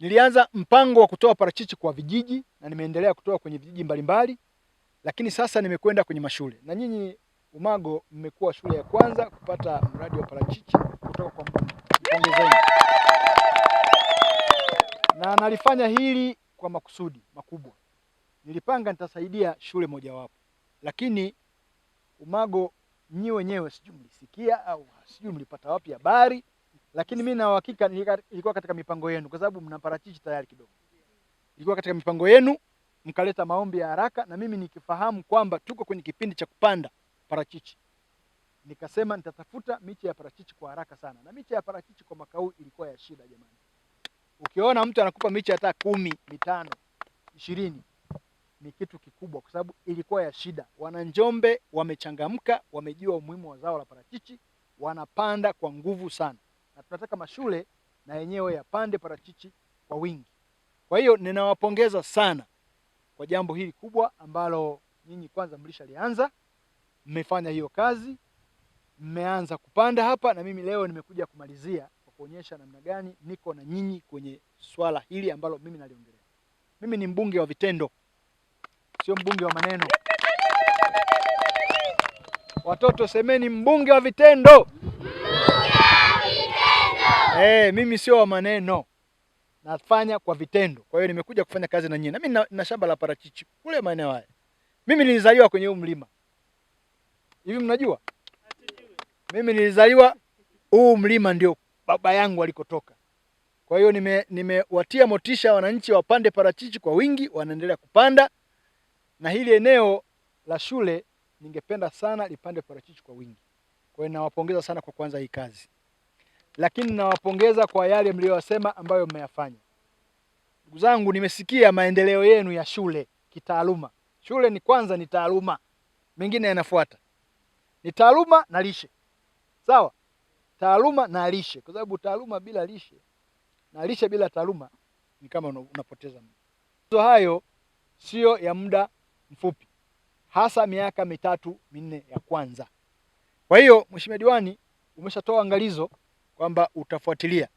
Nilianza mpango wa kutoa parachichi kwa vijiji na nimeendelea kutoa kwenye vijiji mbalimbali, lakini sasa nimekwenda kwenye mashule. Na nyinyi Umago mmekuwa shule ya kwanza kupata mradi wa parachichi kutoka kwa mbunge. Pongezeni. Na nalifanya hili kwa makusudi makubwa. Nilipanga nitasaidia shule mojawapo, lakini Umago nyi wenyewe sijui mlisikia au sijui mlipata wapi habari, lakini mimi na uhakika ilikuwa katika mipango yenu, kwa sababu mna parachichi tayari kidogo. Ilikuwa katika mipango yenu, mkaleta maombi ya haraka, na mimi nikifahamu kwamba tuko kwenye kipindi cha kupanda parachichi, nikasema nitatafuta miche ya parachichi kwa haraka sana. Na miche ya parachichi kwa mwaka huu ilikuwa ya shida jamani. Ukiona mtu anakupa miche hata 10, 5, 20 ni kitu kikubwa, kwa sababu ilikuwa ya shida. Wananjombe wamechangamka, wamejua umuhimu wa zao la parachichi, wanapanda kwa nguvu sana, na tunataka mashule na yenyewe yapande parachichi kwa wingi. Kwa hiyo ninawapongeza sana kwa jambo hili kubwa ambalo nyinyi kwanza mlishalianza, mmefanya hiyo kazi, mmeanza kupanda hapa, na mimi leo nimekuja kumalizia kwa kuonyesha namna gani niko na nyinyi kwenye swala hili ambalo mimi naliongelea. Mimi ni mbunge wa vitendo, sio mbunge wa maneno. Watoto semeni mbunge wa vitendo. Mimi sio wa maneno, nafanya kwa vitendo. Kwa hiyo nimekuja kufanya kazi na nyinyi. Na mimi na shamba la parachichi kule maeneo haya. Mimi nilizaliwa kwenye huu mlima. Hivi mnajua? Mimi nilizaliwa huu mlima, ndio baba yangu alikotoka. Kwa hiyo nimewatia motisha wananchi wapande parachichi kwa wingi, wanaendelea kupanda. Na hili eneo la shule ningependa sana lipande parachichi kwa wingi. Kwa hiyo nawapongeza sana kwa kuanza hii kazi. Lakini nawapongeza kwa yale mliyosema ambayo mmeyafanya. Ndugu zangu, nimesikia maendeleo yenu ya shule kitaaluma. Shule ni kwanza, ni taaluma, mengine yanafuata. Ni taaluma na lishe. Sawa? Taaluma na lishe, kwa sababu taaluma bila lishe na lishe bila taaluma ni kama unapoteza muda. Hayo sio ya muda mfupi, hasa miaka 3, 4 ya kwanza. Kwa hiyo Mheshimiwa Diwani, umeshatoa angalizo kwamba utafuatilia,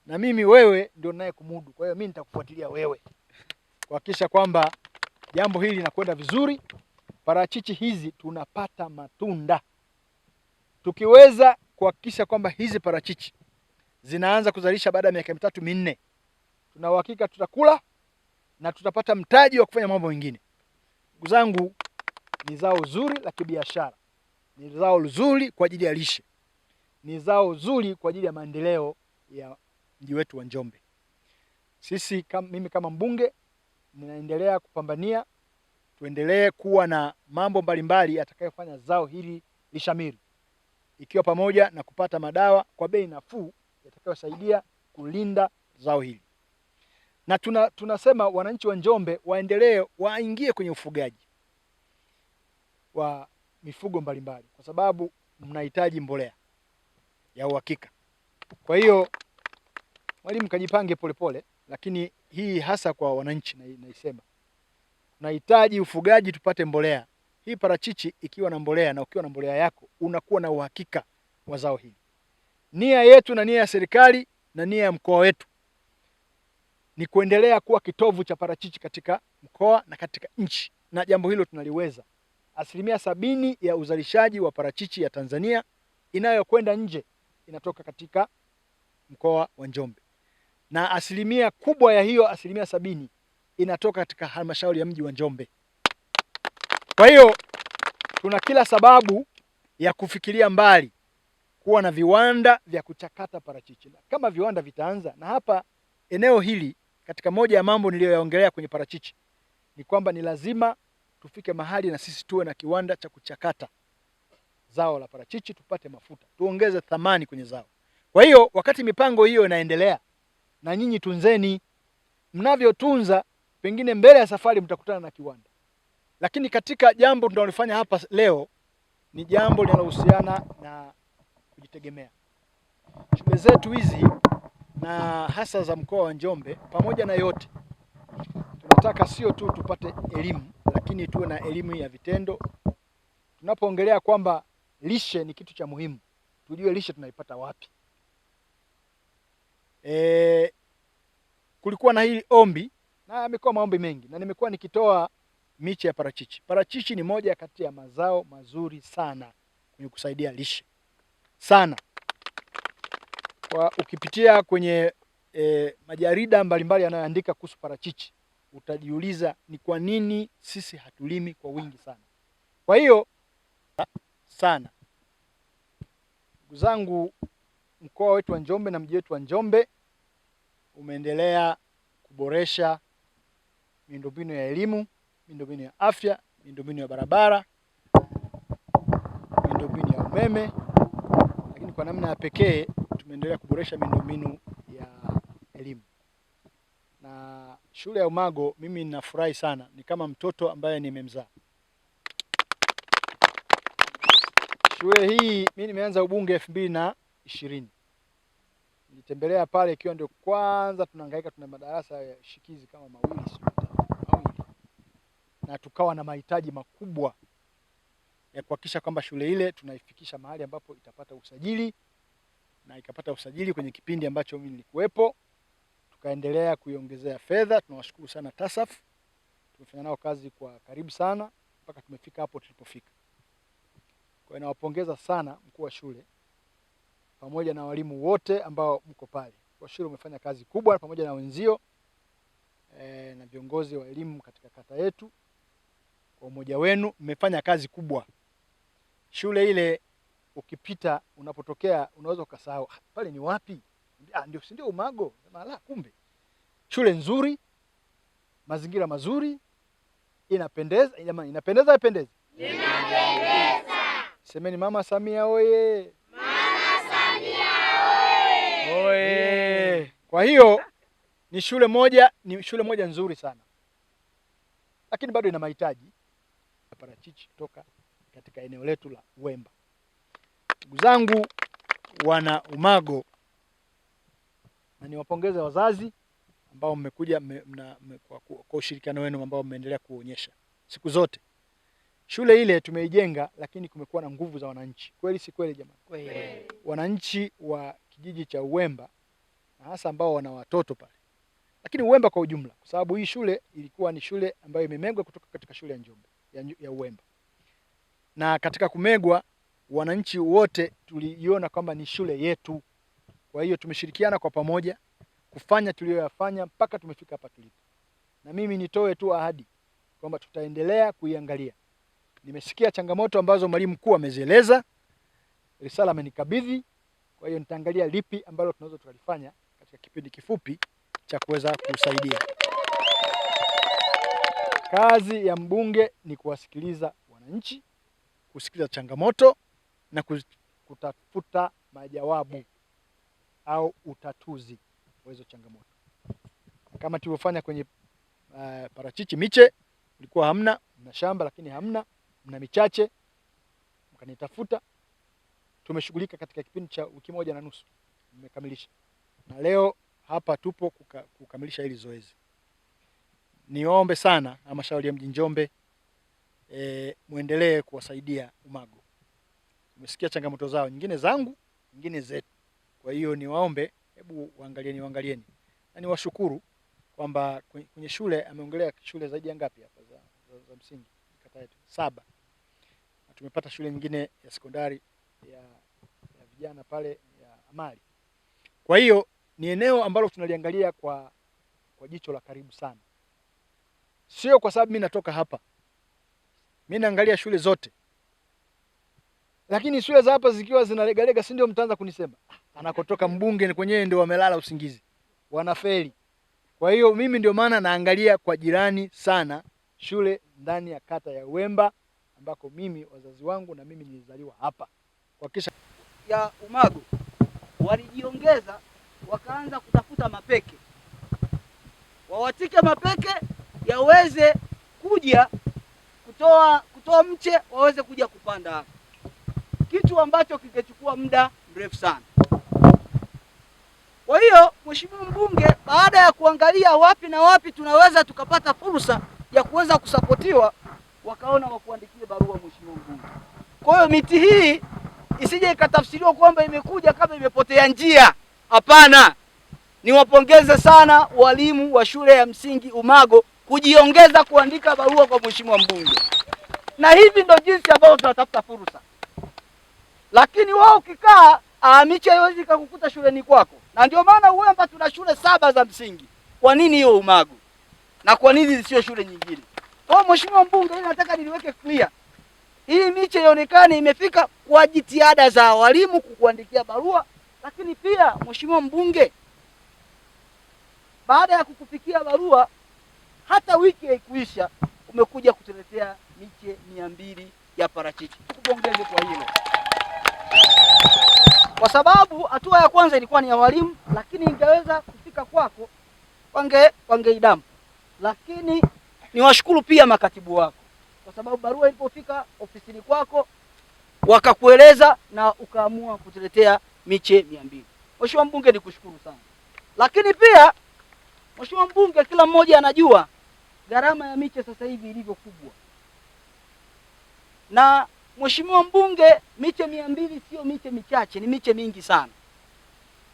na mimi wewe ndio naye kumudu. Kwa hiyo mimi nitakufuatilia wewe kuhakikisha kwamba jambo hili linakwenda vizuri. Parachichi hizi tunapata matunda. Tukiweza kuhakikisha kwamba hizi parachichi zinaanza kuzalisha baada ya miaka 3, 4, tuna uhakika tutakula na tutapata mtaji wa kufanya mambo mengine. Ndugu zangu, ni zao zuri la kibiashara, ni zao zuri kwa ajili ya lishe, ni zao zuri kwa ajili ya maendeleo ya mji wetu wa Njombe. Mimi kama mbunge ninaendelea kupambania tuendelee kuwa na mambo mbalimbali yatakayofanya zao hili lishamiri, ikiwa pamoja na kupata madawa kwa bei nafuu yatakayosaidia kulinda zao hili. Na tunasema wananchi wa Njombe waingie kwenye ufugaji wa mifugo mbalimbali, kwa sababu mnahitaji mbolea ya uhakika. Kwa hiyo mwalimu, kajipange polepole, lakini hii hasa kwa wananchi naisema. Tunahitaji ufugaji tupate mbolea. Hii parachichi ikiwa na mbolea na ukiwa na mbolea yako unakuwa na uhakika wa zao hili. Nia yetu na nia ya serikali na nia ya mkoa wetu ni kuendelea kuwa kitovu cha parachichi katika mkoa na katika nchi, na jambo hilo tunaliweza. 70% ya uzalishaji wa parachichi ya Tanzania inayokwenda nje inatoka katika mkoa wa Njombe, na asilimia kubwa ya hiyo 70% inatoka katika halmashauri ya mji wa Njombe. Kwa hiyo tuna kila sababu ya kufikiria mbali, kuwa na viwanda vya kuchakata parachichi. Kama viwanda vitaanza, na hapa eneo hili katika moja ya mambo niliyoyaongelea kwenye parachichi ni kwamba ni lazima tufike mahali na sisi tuwe na kiwanda cha kuchakata zao la parachichi, tupate mafuta, tuongeze thamani kwenye zao. Kwa hiyo wakati mipango hiyo inaendelea, na nyinyi tunzeni. Mnavyotunza, pengine mbele ya safari mtakutana na kiwanda. Lakini katika jambo tunalofanya hapa leo ni jambo linalohusiana na kujitegemea. Shule zetu hizi na hasa za mkoa wa Njombe, pamoja na yote, tunataka sio tu tupate elimu, lakini tuwe na elimu ya vitendo. Tunapoongelea kwamba lishe ni kitu cha muhimu, tujue lishe tunaipata wapi. kulikuwa na hili ombi, na yamekuwa maombi mengi, na nimekuwa nikitoa miche ya parachichi. Parachichi ni moja kati ya mazao mazuri sana kwenye kusaidia lishe sana. Kwa ukipitia kwenye majarida mbalimbali yanayoandika kuhusu parachichi, utajiuliza ni kwa nini sisi hatulimi kwa wingi sana. Kwa hiyo sana, ndugu zangu, mkoa wetu wa Njombe na mji wetu wa Njombe umeendelea kuboresha miundombinu ya elimu, miundombinu ya afya, miundombinu ya barabara, miundombinu ya umeme, lakini kwa namna ya pekee tumeendelea kuboresha miundombinu ya elimu. Na shule ya Umago mimi ninafurahi sana, ni kama mtoto ambaye nimemzaa. Shule hii mimi nimeanza ubunge 2020. Nilitembelea pale ikiwa ndio kwanza tunahangaika, tuna madarasa ya shikizi kama mawili, na tukawa na mahitaji makubwa ya kuhakikisha kwamba shule ile tunaifikisha mahali ambapo itapata usajili, na ikapata usajili kwenye kipindi ambacho mimi nilikuwepo. Tukaendelea kuiongezea fedha. Tunawashukuru sana TASAF, tumefanya nao kazi kwa karibu sana mpaka tumefika hapo tulipofika. Kwa hiyo nawapongeza sana mkuu wa shule pamoja na walimu wote ambao mko pale. Kwa shule umefanya kazi kubwa pamoja na wenzio na viongozi wa elimu katika kata yetu. Kwa umoja wenu mmefanya kazi kubwa. Shule ile ukipita, unapotokea unaweza ukasahau pale ni wapi? Ndio, si ndio Umago? Mala, kumbe shule nzuri, mazingira mazuri, inapendeza. Jamani, inapendeza, haipendezi? Inapendeza. Semeni Mama Samia oye! Mama Samia oye! Oye! Kwa hiyo ni shule moja nzuri sana, lakini bado ina mahitaji ya parachichi kutoka katika eneo letu la Uwemba. Ndugu zangu wana Umago, na niwapongeze wazazi ambao mmekuja kwa ushirikiano wenu ambao mmeendelea kuonyesha siku zote. Shule ile tumeijenga, lakini kumekuwa na nguvu za wananchi. Kweli si kweli jamani? Kweli. Wananchi wa kijiji cha Uwemba, na hasa ambao wana watoto pale, lakini Uwemba kwa ujumla, kwa sababu hii shule ilikuwa ni shule ambayo imemegwa kutoka katika shule ya Njombe ya Uwemba. Na katika kumegwa, wananchi wote tuliona kwamba ni shule yetu. Kwa hiyo tumeshirikiana kwa pamoja kufanya tuliyoyafanya mpaka tumefika hapa tulipo. Na mimi nitoe tu ahadi kwamba tutaendelea kuiangalia. Nimesikia changamoto ambazo mwalimu mkuu amezieleza, risala amenikabidhi. Kwa hiyo nitaangalia lipi ambalo tunaweza tukalifanya katika kipindi kifupi cha kuweza kusaidia. Kazi ya mbunge ni kuwasikiliza wananchi, kusikiliza changamoto na kutafuta majawabu au utatuzi wa hizo changamoto. Kama tulivyofanya kwenye parachichi, miche ulikuwa hamna, mna shamba lakini hamna, mna michache, mkanitafuta. Tumeshughulika katika kipindi cha wiki 1.5, nimekamilisha. Na leo hapa tupo kukamilisha hili zoezi. Niombe sana halmashauri ya mji Njombe muendelee kuwasaidia Umago. Umesikia changamoto zao, nyingine zangu, nyingine zetu. Kwa hiyo niwaombe, hebu waangalieni. Na niwashukuru kwamba kwenye shule ameongelea shule zaidi ya ngapi hapa za msingi kata yetu 7. Na tumepata shule nyingine ya sekondari ya vijana pale ya Amali. Kwa hiyo ni eneo ambalo tunaliangalia kwa jicho la karibu sana. Sio kwa sababu mimi natoka hapa. Mimi naangalia shule zote. Lakini shule za hapa zikiwa zinalegalega, si ndio mtaanza kunisema anakotoka mbunge ni kwenyewe ndio wamelala usingizi, wanafeli. Kwa hiyo mimi ndio maana naangalia kwa jirani sana shule ndani ya kata ya Uwemba ambako mimi, wazazi wangu na mimi nilizaliwa hapa. Kwa kisha ya Umago walijiongeza, wakaanza kutafuta mapeke, wawatike mapeke yaweze kuja kutoa mche waweze kuja kupanda hapa, kitu ambacho kingechukua muda mrefu sana. Kwa hiyo Mheshimiwa Mbunge, baada ya kuangalia wapi na wapi tunaweza tukapata fursa ya kuweza kusapotiwa, wakaona wakuandikie barua Mheshimiwa Mbunge. Kwa hiyo miti hii isije ikatafsiriwa kwamba imekuja kama imepotea njia. Hapana. niwapongeze sana walimu wa shule ya msingi Umago kujiongeza kuandika barua kwa mheshimiwa mbunge, na hivi ndo jinsi ambavyo tunatafuta fursa. Lakini wao ukikaa miche haiwezi kukuta shuleni kwako, na ndio maana Uwemba tuna shule 7 za msingi. Kwa nini hiyo Umago na kwa nini sio shule nyingine? Kwa mheshimiwa mbunge, ili nataka niliweke clear, hii miche ionekane imefika kwa jitihada za walimu kukuandikia barua. Lakini pia mheshimiwa mbunge, baada ya kukufikia barua, hata wiki haikuisha umekuja kutuletea miche 200 ya parachichi. Tukupongeze kwa hilo, kwa sababu hatua ya kwanza ilikuwa ni ya walimu, lakini ingeweza kufika kwako wangeidampu. Lakini niwashukuru pia makatibu wako, kwa sababu barua ilipofika ofisini kwako wakakueleza na ukaamua kutuletea miche 200. Mheshimiwa mbunge, nikushukuru sana. Lakini pia mheshimiwa mbunge, kila mmoja anajua gharama ya miche sasa hivi ilivyo kubwa, na mheshimiwa mbunge, miche 200 sio miche michache, ni miche mingi sana.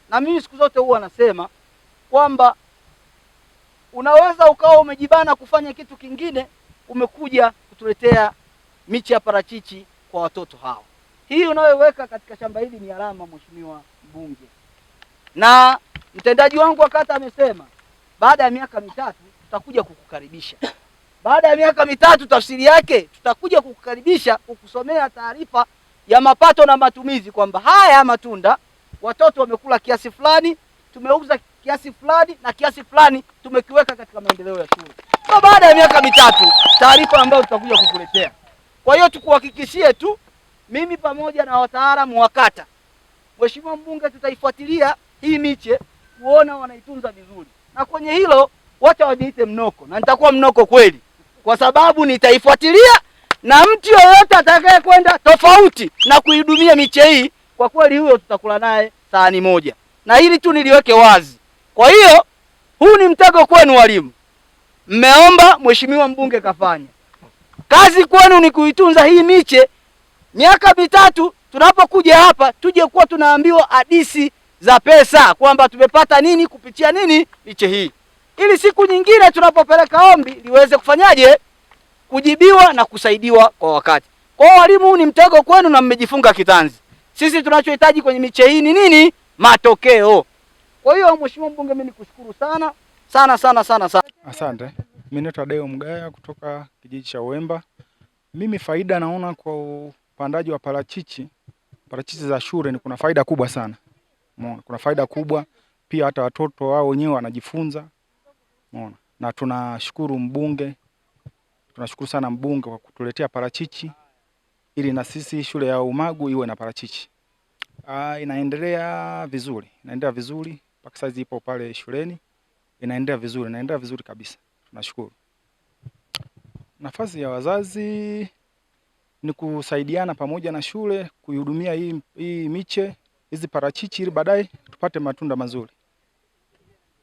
Na mimi siku zote huwa nasema kwamba unaweza ukawa umejibana kufanya kitu kingine, umekuja kutuletea miche ya parachichi kwa watoto hao. Hii unayoweka katika shamba hili ni alama, mheshimiwa mbunge. Na mtendaji wangu wa kata amesema baada ya miaka 3 tutakuja kukukaribisha. Baada ya miaka 3 tafsiri yake tutakuja kukukaribisha, kukusomea taarifa ya mapato na matumizi, kwamba haya matunda watoto wamekula kiasi fulani, tumeuza kiasi fulani, na kiasi fulani tumekiweka katika maendeleo ya shule. Kwa baada ya miaka 3 taarifa ambayo tutakuja kukuletea. Kwa hiyo tukuhakikishie tu, mimi pamoja na wataalamu wa kata, mheshimiwa mbunge, tutaifuatilia hii miche kuona wanaitunza vizuri, na kwenye hilo wacha wajiite mnoko, na nitakuwa mnoko kweli, kwa sababu nitaifuatilia, na mtu yoyote atakaye kwenda tofauti na kuidumia miche hii, kwa kweli huyo tutakula naye sahani moja. Na hili tu niliweke wazi. Kwa hiyo huu ni mtego kwenu walimu, mmeomba, mheshimiwa mbunge kafanya kazi kwenu ni kuitunza hii miche. Miaka 3 tunapokuja hapa tuje kuwa tunaambiwa hadithi za pesa, kwamba tumepata nini kupitia nini miche hii, ili siku nyingine tunapopeleka ombi liweze kufanyaje, kujibiwa na kusaidiwa kwa wakati. Kwa walimu, huu ni mtego kwenu na mmejifunga kitanzi. Sisi tunachohitaji kwenye miche hii ni nini? Matokeo. Kwa hiyo mheshimiwa mbunge, mimi nikushukuru sana sana sana sana sana. Asante. Mimi naitwa Deo Mgaya kutoka kijiji cha Uwemba. Mimi faida naona kwa upandaji wa parachichi za shule ni kuna faida kubwa sana. Umeona? Kuna faida kubwa pia, hata watoto wao wenyewe wanajifunza. Umeona? Na tunashukuru mbunge. Tunashukuru sana mbunge kwa kutuletea parachichi ili na sisi shule ya Umagu iwe na parachichi. Inaendelea vizuri. Inaendelea vizuri mpaka sasa ipo pale shuleni. Inaendelea vizuri kabisa. Tunashukuru. Nafasi ya wazazi ni kusaidiana pamoja na shule kuihudumia hii miche, hizi parachichi, ili baadaye tupate matunda mazuri.